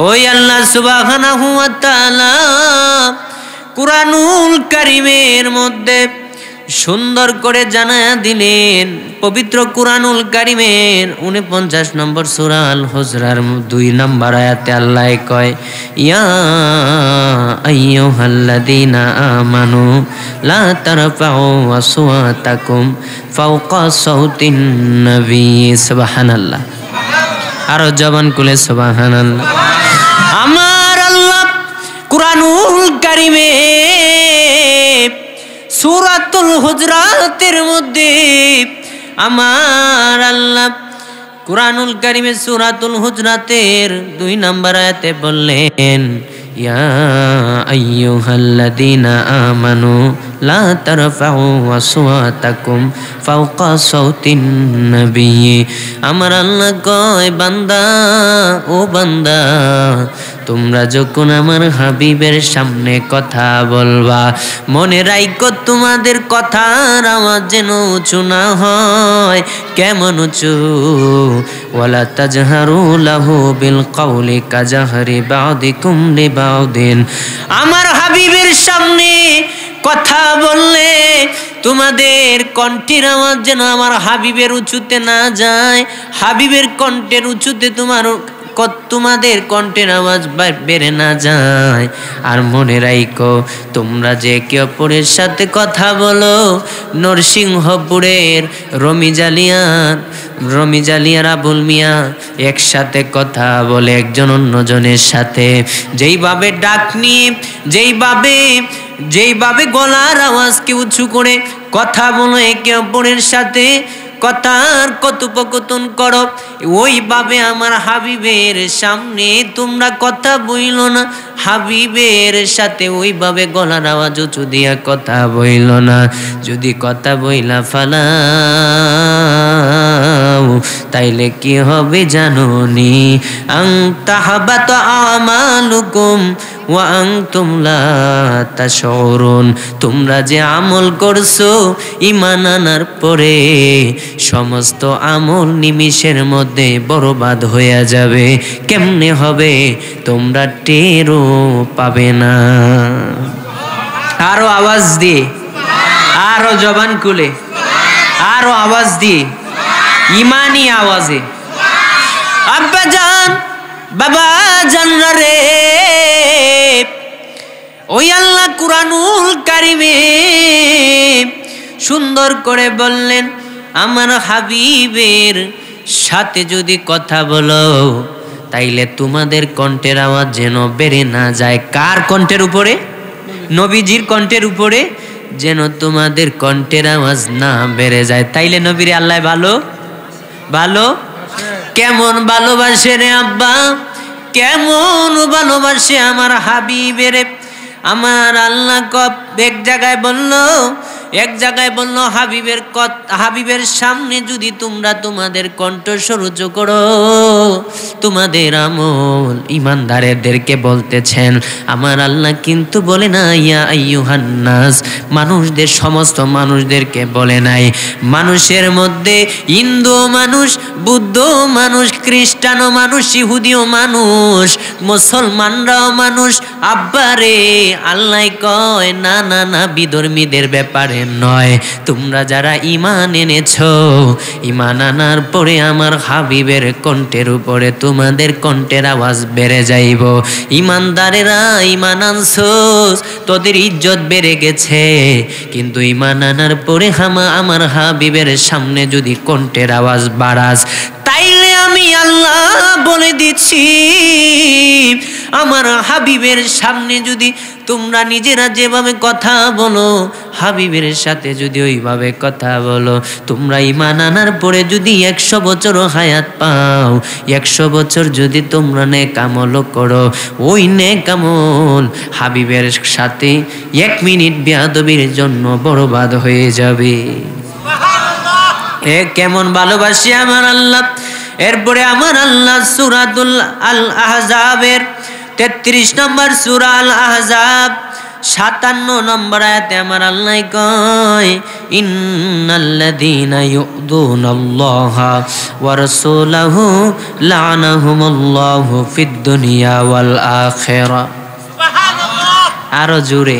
ওই আল্লাহ সুবহানাহু ওয়া তাআলা কুরআনুল কারীমের মধ্যে সুন্দর করে জানায়া দিলেন। পবিত্র কুরআনুল কারীমের 49 নম্বর সূরা আল হুজরার 2 নম্বর আয়াতে আল্লাহ কয়, ইয়া আইয়ুহাল্লাযীনা আমানু লা তারফাউ আসওয়াতাকুম ফাওকা সাউতিন নবী। সুবহানাল্লাহ। আরো জবান খুলে সুবহানাল্লাহ। আমার আল্লাহ কুরআনুল কারীমে সূরাতুল হুজরাতের মধ্যে আমার আল্লাহ কুরআনুল কারীমে সূরাতুল হুজরাতের 2 নম্বর আয়াতে বললেন, ইয়া আইয়ুহাল্লাযীনা আমানু লা তারফাউ আসওয়াতাকুম ফাওকা সাউতিন নবী। আমার আল্লাহ কয়, বান্দা ও বান্দা, তোমরা যখন আমার হাবিবের সামনে কথা বলবা, মনে রাখো তোমাদের কথার আওয়াজ যেন উঁচু না হয়। কেমন উঁচু? ওয়ালা তাজহারু লাহু বিল কওলি কাজাহরি বাদিকুম লিবাদিন। আমার হাবিবের সামনে কথা বললে তোমাদের কণ্ঠের আওয়াজ যেন আমার হাবিবের উঁচুতে না যায়, হাবিবের কণ্ঠের উঁচুতে তোমাদের কণ্ঠের আওয়াজ বেড়ে না যায়। আর মনে রাখো, তোমরা যে একে অপরের সাথে কথা বলো, নরসিংহপুরের রমিজালিয়ার আবুল মিয়া একসাথে কথা বলে একজন অন্যজনের সাথে, যেইভাবে ডাক নিয়ে যেইভাবে গলার আওয়াজকে উঁচু করে কথা বলো, একে অপরের সাথে কথার কথোপকথন করো, ওইভাবে আমার হাবিবের সামনে তোমরা কথা বইল না। হাবিবের সাথে ওইভাবে গলার আওয়াজ উঁচু দিয়া কথা বইল না। যদি কথা বইলা ফালাও, তাইলে কি হবে জানোনি? আং তাহাবাত আমালুকুম ওয়া আনতুম লা তাশউরুন। তোমরা যে আমল করছো ঈমান আনার পরে, সমস্ত আমল নিমিষের মধ্যে বরবাদ হয়ে যাবে। কেমনে হবে? তোমরা টেরও পাবে না। আরো আওয়াজ দিয়ে, আরো জবান খুলে, আরো আওয়াজ দিয়ে, ইমানি আওয়াজে। আব্বা জান, বাবা জানরা রে, ওই আল্লাহ কুরআনুল কারীমে সুন্দর করে বললেন, আমার হাবিবের সাথে যদি কথা বলো, তাইলে তোমাদের কণ্ঠের আওয়াজ যেন বেড়ে না যায়। কার কণ্ঠের উপরে? নবীজির কণ্ঠের উপরে যেন তোমাদের কণ্ঠের আওয়াজ না বেড়ে যায়। তাইলে নবীরে আল্লাহ ভালো কেমন ভালোবাসে রে আব্বা, কেমন ভালোবাসে আমার হাবিবের। আমার আল্লাহ এক জায়গায় বলল হাবিবের সামনে যদি তোমরা তোমাদের কণ্ঠস্বর উঁচু করো, তোমাদের আমল ইমানদারদেরকে বলতেছেন। আমার আল্লাহ কিন্তু বলে না ইয়া আইয়ুহান নাস, মানুষদের, সমস্ত মানুষদেরকে বলে নাই। মানুষের মধ্যে হিন্দু মানুষ, বুদ্ধ মানুষ, খ্রিস্টানও মানুষ, ইহুদিও মানুষ, মুসলমানরাও মানুষ। আব্বারে আল্লাহ কয়, না না না, বিধর্মীদের ব্যাপারে নয়। তোমরা যারা ঈমান এনেছো, ঈমান আনার পরে আমার হাবিবের কণ্ঠের উপরে তোমাদের কণ্ঠের আওয়াজ বেড়ে যাইব। ঈমানদারেরা ঈমান আনছোস, তোদের ইজ্জত বেড়ে গেছে। কিন্তু ঈমান আনার পরে আমার হাবিবের সামনে যদি কণ্ঠের আওয়াজ বাড়াস, তাইলে আমি আল্লাহ বলে দিচ্ছি, আমার হাবিবের সামনে যদি তোমরা নিজেরা যেভাবে কথা বলো, হাবিবের সাথে যদি ওইভাবে কথা বলো, তোমরা ঈমান আনার পরে যদি 100 বছরও হায়াত পাও, 100 বছর যদি তোমরা নেক আমল করো, ওই নেক আমল হাবিবের সাথে 1 মিনিট বেয়াদবির জন্য বরবাদ হয়ে যাবে। কেমন ভালোবাসি আমার আল্লাহ। এরপরে আমার আল্লাহ সূরাতুল আল আহজাবের 33 নম্বর সূরা আল আহজাব 57 নম্বর আয়াতে আমার আল্লাহ কয় ইন্নাল্লাযীনা ইউযুনাল্লাহা ওয়া রাসূলাহু লা'নাহুমুল্লাহু ফিদ দুনিয়া ওয়াল আখিরাহ। সুবহানাল্লাহ। আরো জোরে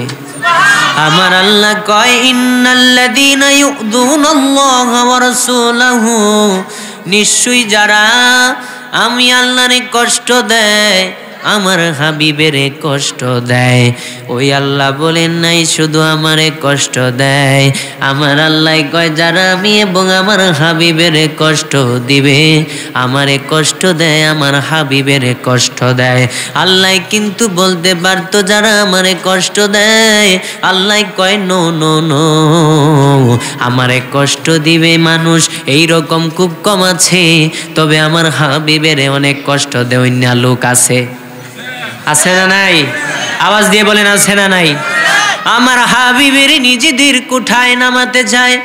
আমার আল্লাহ কয় ইন্নাল্লাযীনা ইউযুনাল্লাহা ওয়া রাসূলাহু, নিশ্চয়ই যারা আমি আল্লাহরে কষ্ট দেয়, আমার হাবিবেরে কষ্ট দেয়। ওই আল্লাহ বলেন নাই শুধু আমারে কষ্ট দেয়, আমার আল্লাহ কয় যারা আমি এবং আমার হাবিবেরে কষ্ট দিবে, আমারে কষ্ট দেয়, আমার হাবিবেরে কষ্ট দেয়। আল্লাহ কিন্তু বলতে পারতো যারা আমারে কষ্ট দেয়, আল্লাহ কয় নো নো নো, আমারে কষ্ট দিবে মানুষ এই রকম খুব কম আছে, তবে আমার হাবিবেরে অনেক কষ্ট দেয় অন্য লোক আছে। আছে না নাই? আওয়াজ দিয়ে বলেন আছে না নাই? আমার হাবিবের নিজেদের কোঠায় নামাতে চায়,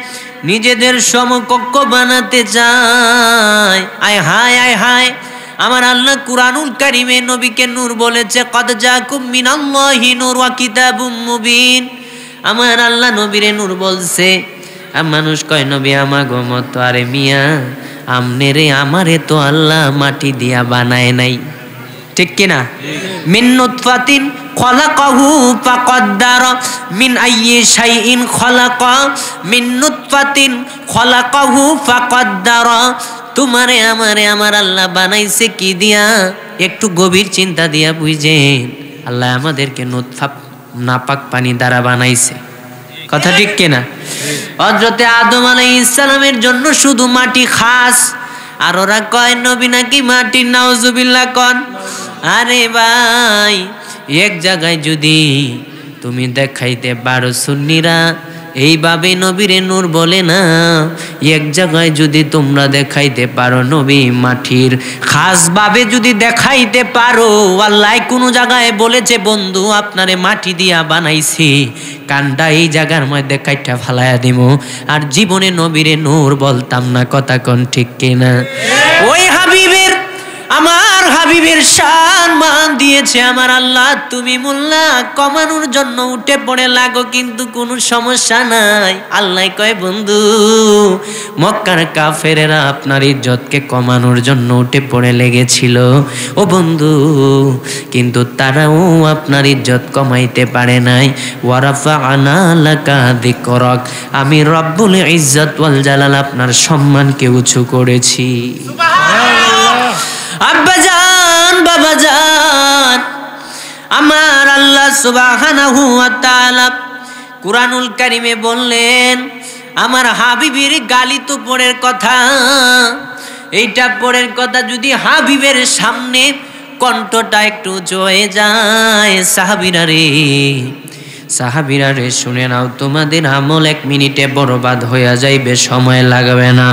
নিজেদের সমকক্ষ বানাতে চায়। আয় হায় আয় হায়, আমার আল্লাহ কুরআনুল কারীমে নবীকে নূর বলেছে, কদ জাকুম মিনাল্লাহি নূর ওয়া কিতাবুম মুবিন। আমার আল্লাহ নবীরে নূর বলছে। মানুষ কয় নবী আমাগো মত, আরে মিয়া আমনে রে আমারে তো আল্লাহ মাটি দিয়া বানায় নাই, ঠিক কিনা? মিন নুতফাতিন খলাকাহু ফাকদ্দারা, মিন আইয়ি শাইইন খলাকা, মিন নুতফাতিন খলাকাহু ফাকদ্দারা। তোমারে আমারে আমার আল্লাহ বানাইছে কি দিয়া? একটু গভীর চিন্তা দিয়া বুঝেন, আল্লাহ আমাদেরকে নুতফা নাপাক পানি দ্বারা বানাইছে, কথা ঠিক কিনা? হযরতে আদম আলাইহিস সালামের জন্য শুধু মাটি খাস, আর ওরা কয় নবী নাকি মাটি, নাউজুবিল্লাহ কন। আরে ভাই, এক জায়গায় যদি তুমি দেখাইতে পারো, সুন্নিরা এইভাবে নবীরে নূর বলে না, এক জায়গায় যদি তোমরা দেখাইতে পারো নবী মাটির খাস ভাবে যদি দেখাইতে পারো, আল্লাহ কোন জায়গায় বলেছে বন্ধু আপনারে মাটি দিয়া বানাইছি, কান্ডা এই জায়গার মধ্যে কাইটা ফালাইয়া দিমু, আর জীবনে নবীরে নূর বলতাম না, কথা কোন ঠিক কিনা? ওই হাবিবের, আমার হাবিবের শান মান দিয়েছে আমার আল্লাহ। তুমি মোল্লা কমানোর জন্য উঠে পড়ে লাগো, কিন্তু কোনো সমস্যা নাই। আল্লাহ কয় বন্ধু, মক্কার কাফেরেরা আপনার ইজ্জতকে কমানোর জন্য উঠে পড়ে লেগেছিল ও বন্ধু, কিন্তু তারাও আপনার ইজ্জত কমাইতে পারে নাই। ওয়ারাফা'না লাকা যিকরাক, আমি রব্বুল ইজ্জত ওয়াল জালাল আপনার সম্মানকে উঁচু করেছি। আব্বাজান বাবাজান, আমার আল্লাহ সুবহানাহু ওয়া তাআলা কুরআনুল কারীমে বললেন, আমার হাবিবের গালি তো পরের কথা, এইটা পরের কথা, যদি হাবিবের সামনে কণ্ঠটা একটু জয়ে যায়, সাহাবীরা রে শুনে নাও, তোমাদের আমল 1 মিনিটে বরবাদ হয়ে যাইবে, সময় লাগবে না।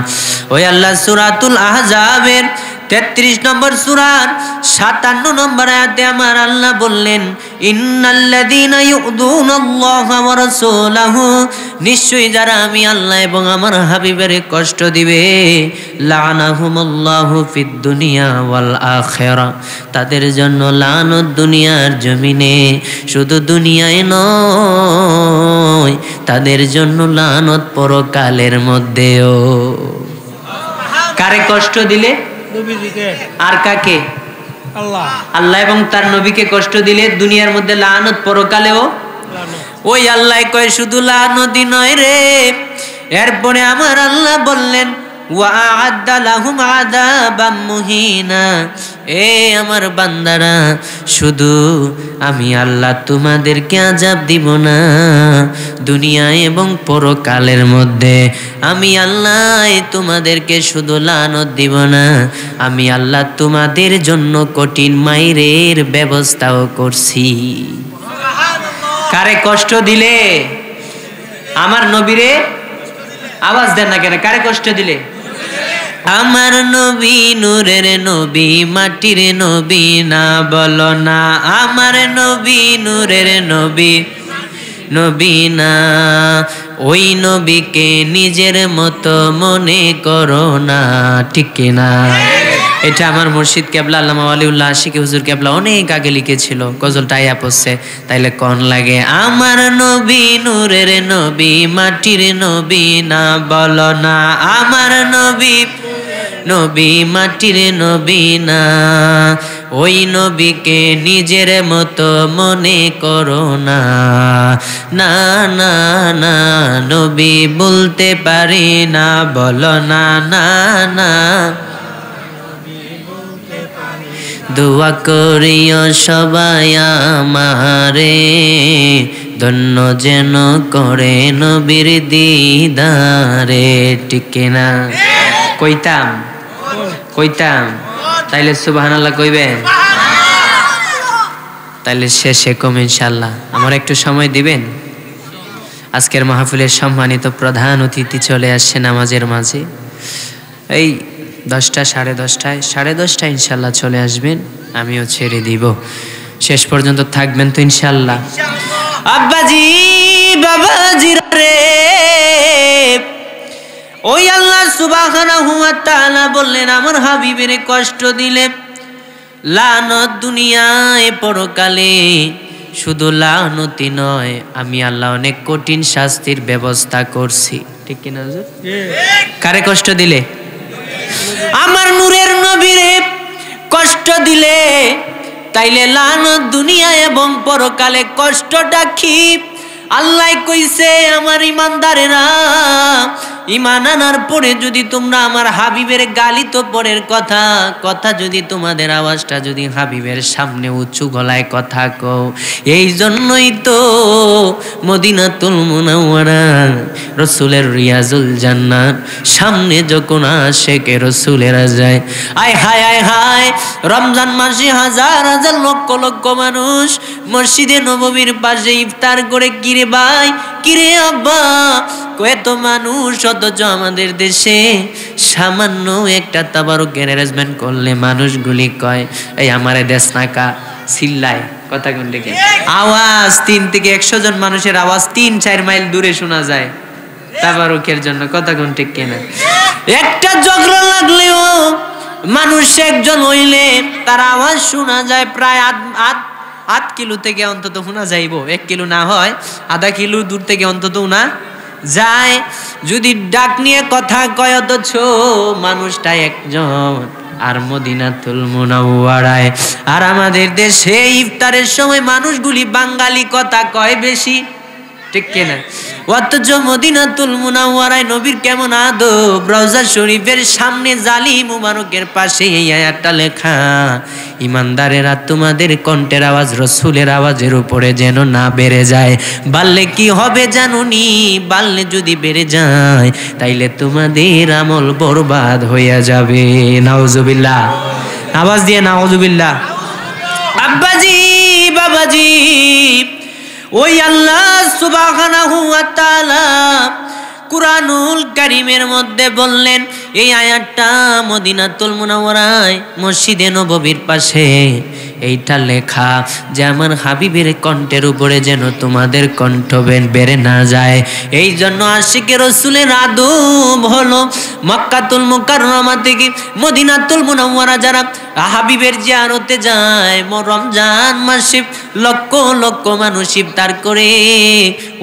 ওই আল্লাহ সূরাতুল আহজাবের 33 নম্বর সূরার 57 নম্বর আয়াতে আমার আল্লাহ বললেন, ইন্নাল্লাযীনা ইউযুনাল্লাহা ওয়া রাসূলাহু, নিশ্চয়ই যারা আমি আল্লাহ এবং আমার হাবিবের কষ্ট দিবে, লা'নাহুমুল্লাহু ফিদ দুনিয়া ওয়াল আখিরাহ, তাদের জন্য লানত দুনিয়ার জমিনে, শুধু দুনিয়ায় নয়, তাদের জন্য লানত পরকালের মধ্যেও। কারে কষ্ট দিলে? আর কাকে? আল্লাহ। আল্লাহ এবং তার নবীকে কষ্ট দিলে দুনিয়ার মধ্যে লানত, পরকালেও। ওই আল্লাহ কয় শুধু লানতই নয় রে, এরপরে আমার আল্লাহ বললেন, ওয়া আ'আদ্দা লাহুম আযাবাম মুহিনা, এ আমার বান্দারা, শুধু আমি আল্লাহ তোমাদেরকে আযাব দিব না দুনিয়ায় এবং পরকালের মধ্যে, আমি আল্লাহ তোমাদেরকে শুধু লানত দিব না, আমি আল্লাহ তোমাদের জন্য কঠিন মাইরের ব্যবস্থাও করছি। কারে কষ্ট দিলে? আমার নবীরে। আওয়াজ দেন না কেন? কারে কষ্ট দিলে? আমার নবী নূরের নবী, মাটির নবী না বলো না, আমার নবী নূরের নবী, নবী না, ওই নবীকে নিজের মতো মনে করো না, ঠিক না? এটা আমার মুর্শিদ কেবলা আল্লামা ওয়ালিউল্লাহ আশিকি হুজুর কেবলা অনেক আগে লিখেছিল, গজলটা আইয়া পড়ছে। তাইলে কোন লাগে আমার নবী নূরের নবী মাটির নবী না বলো না, আমার নবী নবী মাটির নবী না, ওই নবীকে নিজের মতো মনে করো না, না না না নবী বলতে পারি না বলো না, না না দোয়া করিও সবাই আমারে ধন্য যেন করে নবীর দিদারে, ঠিক না? কইতাম কইতাম তাইলে সুবহানাল্লাহ কইবেন? তাইলে শেষে কম ইনশাআল্লাহ। আমার একটু সময় দিবেন? আজকের মাহফিলের সম্মানিত প্রধান অতিথি চলে আসছে নামাজের মাঝে, এই 10টা 10:30 ইনশাআল্লাহ চলে আসবেন, আমিও ছেড়ে দিব। শেষ পর্যন্ত থাকবেন তো ইনশাআল্লাহ? আব্বাজি বাবাজি রে, ওই আল্লাহ সুবহানাহু ওয়া তাআলা বললেন আমার হাবিবের কষ্ট দিলে লানত দুনিয়ায় পরকালে, শুধু লানতই নয় আমি আল্লাহ অনেক কঠিন শাস্তির ব্যবস্থা করছি, ঠিক কিনা হুজুর? কারে কষ্ট দিলে? আমার নূরের নবীরে কষ্ট দিলে তাইলে লানত দুনিয়া এবং পরকালে কষ্টটা কি? আল্লাহ কইছে আমার ইমানদারেরা, ইমান আনার পরে যদি তোমরা আমার হাবিবের গালি তো পরের কথা কথা যদি তোমাদের আওয়াজটা যদি হাবিবের সামনে উঁচু গলায় কথা কও, এই জন্যই তো মদিনাতুল মুনাওয়ারা রসুলের রিয়াজুল জান্নাত সামনে যখন আশেকে রসুলেরা যায়, আয় হায় আয় হায়, রমজান মাসে হাজার হাজার লক্ষ লক্ষ মানুষ মসজিদে নববীর পাশে ইফতার করে, কিরে ভাই কিরে আব্বা কত মানুষ, অথচ আমাদের দেশে সামান্য একটা তাবারুকের অ্যারেঞ্জমেন্ট করলে মানুষগুলি কয় এই আমারে দেশ নাকা চিল্লায়, কথা কোন দিকে আওয়াজ 3 থেকে 100 জন মানুষের আওয়াজ 3-4 মাইল দূরে শোনা যায় তাবারুকের জন্য, কথা কোন ঠিক কিনা? একটা ঝগড়া লাগলেও মানুষ একজন হইলে তার আওয়াজ শোনা যায় প্রায় আধ কিলো থেকে অন্তত শোনা যাইব, 1 কিলো না হয় আধা কিলো দূর থেকে অন্তত না যায়। যদি ডাক নিয়ে কথা কয় অথচ মানুষটা একজন, আর মদিনাতুল মুনাওয়ারায় আর আমাদের দেশে ইফতারের সময় মানুষগুলি বাঙালি কথা কয় বেশি, ঠিক কিনা? অথচ মদিনাতুল মুনাওয়ারায় নবীর কেমন আদব, রওজা শরীফের সামনে জালি মুবারকের পাশে এই আয়াতটা লেখা, ইমানদারেরা তোমাদের কণ্ঠের আওয়াজ রসুলের আওয়াজের উপরে যেন না বেড়ে যায়, বাড়লে কি হবে জানুনি, বাড়লে যদি বেড়ে যায় তাইলে তোমাদের আমল বরবাদ হইয়া যাবে। নাউজুবিল্লাহ, আওয়াজ দিয়ে নাউজুবিল্লাহ। আব্বাজি বাবাজি, ওই আল্লাহ সুবহানাহু ওয়া তাআলা কুরআনুল কারীমের মধ্যে বললেন, এই আয়াতটা মদিনাতুল মুনাওয়ারায় মসজিদে নববীর পাশে এইটা লেখা যে আমার হাবিবের কণ্ঠের উপরে যেন তোমাদের কণ্ঠ বেড়ে না যায়। এই জন্য আশিকে রসুলের আদব হলো মক্কাতুল মুকাররমা থেকে মদিনাতুল মুনাওয়ারা যারা হাবিবের জিয়ারতে যায়, রমজান মাসে লক্ষ লক্ষ মানুষ ইফতার করে,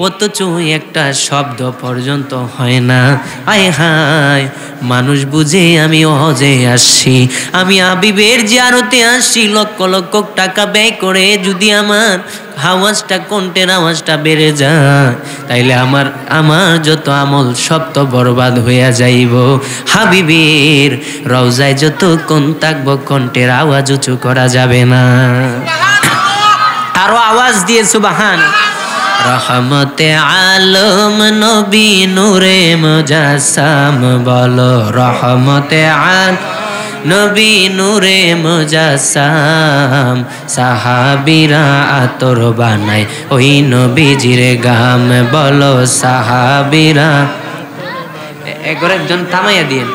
অথচ একটা শব্দ পর্যন্ত হয় না। আয় হায়, মানুষ বুঝে আমি হজে আসছি, আমি হাবিবের জিয়ারতে আসছি, লক্ষ লক্ষ টাকা ব্যয় করে যদি আমার আওয়াজটা কণ্ঠের আওয়াজটা বেড়ে যায় তাইলে আমার যত আমল সব তো বরবাদ হইয়া যাইব। হাবিবের রওজায় যত কোন থাকবো কণ্ঠের আওয়াজ উঁচু করা যাবে না। আরো আওয়াজ দিয়ে সুবহান। রহমতে আলম নবী নূরে মুজাসসাম বলো, রহমতে আলম নবী নূরে মুজাসসাম, সাহাবীরা আতর বানায় ওই নবীজির গাম বলো, সাহাবীরা একজন থামাইয়া দিয়ে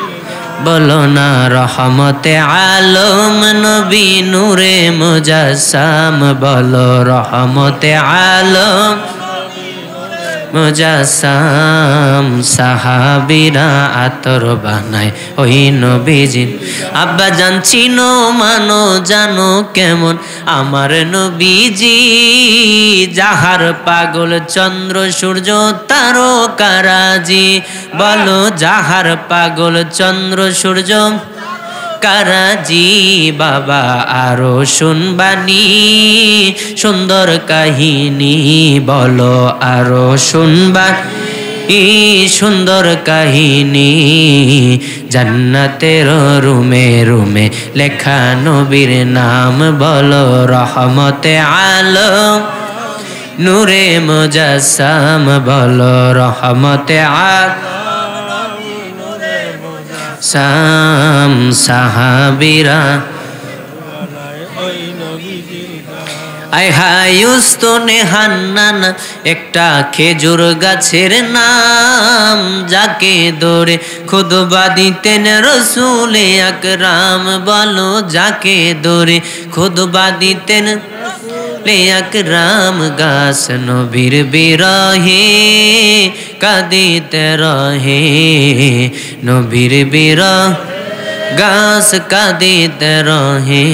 বলো না, রহমতে আলম নবী নূরে মুজাসসাম বলো, রহমতে আলম মুজাসসাম সাহাবীরা আতর বানায় ওই নবীজি। আব্বা জান চিনো মানো জানো কেমন আমার নবীজি, যাহার পাগল চন্দ্র সূর্য তারকারাজি। বলো যাহার পাগল চন্দ্র সূর্য কারাজি। বাবা আরো শুনবানি সুন্দর কাহিনী, বলো আরো শুনবানি সুন্দর কাহিনী। জান্নাতের রুমে রুমে লেখা নবীর নাম, বলো রহমতে আলম নূরে মুজাসসাম, বলো রহমতে আলম সাম সাহাবীরা। আয় হায় উস্তনে হান্নান একটা খেজুর গাছের নাম, যাকে ধরে খুতবা দিতেন রসুলে আকরাম। বলো যাকে ধরে খুতবা দিতেন আকরাম। গাছ নবীর বিরহে কাঁদিতে রহে, নবীর বিরহ গাছ কাঁদিতে রহে।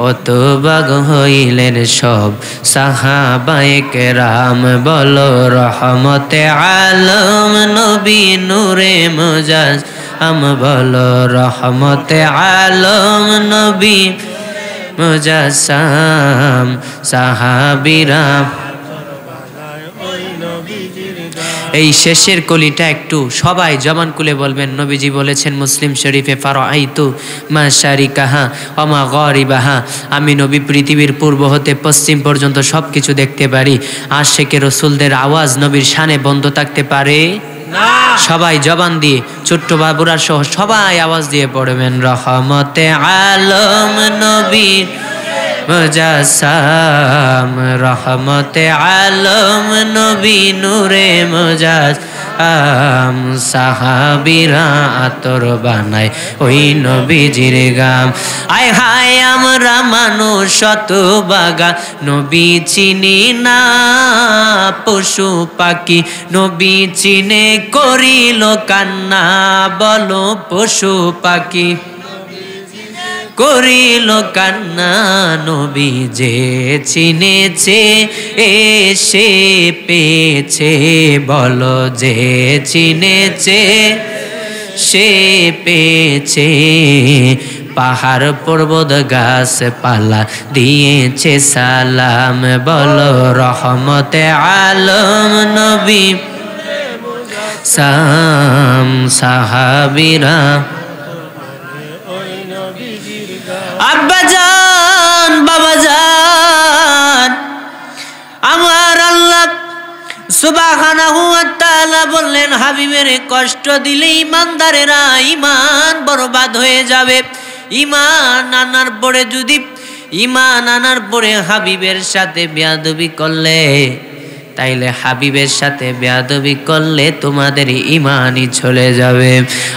অত বাগ হইলেন সব সাহাবায়ে কেরাম, বলো রহমতে আলম নবী নূরে মুজাসসাম, বলো রহমতে আলম নবী মুজাসসাম সাহাবীরা। এই শেষের কলিটা একটু সবাই জবান খুলে বলবেন। নবীজি বলেছেন মুসলিম শরীফে, ফারাআইতু মাশারিকাহা ওয়া মাগারিবাহা, আমি নবী পৃথিবীর পূর্ব হতে পশ্চিম পর্যন্ত সব কিছু দেখতে পারি। আশিকে রাসূলদের আওয়াজ নবীর শানে বন্ধ থাকতে পারে না। সবাই জবান দিয়ে ছোট্ট বাবুরা সহ সবাই আওয়াজ দিয়ে পড়বেন রহমতে আলম নবী মুজাসসাম, রহমতে আলম নবী নূরে মুজাসসাম। সাহাবীরা আতর বানায় ওই নবীজির গাম। আয় হায় আমরা মানুষ শত বাগা নবী চিনি না, পশু পাখি নবী চিনে করিল কান্না। বলো পশু পাখি করিল কান্না, নবী যে চিনেছে এসে পেয়েছে। বলো যে চিনেছে সে পেয়েছে। পাহাড় পর্বত গাছ পালা দিয়েছে সালাম, বলো রহমতে আলম নবী সাম সাহাবীরা। আব্বা জান বাবা জান, আমার আল্লাহ সুবহানাহু ওয়া তাআলা বললেন হাবিবের কষ্ট দিলে ইমানদারেরা ঈমান বরবাদ হয়ে যাবে। ঈমান আনার পরে হাবিবের সাথে বেয়াদবি করলে, তাইলে হাবিবের সাথে বেয়াদবি করলে তোমাদের ঈমানই চলে যাবে।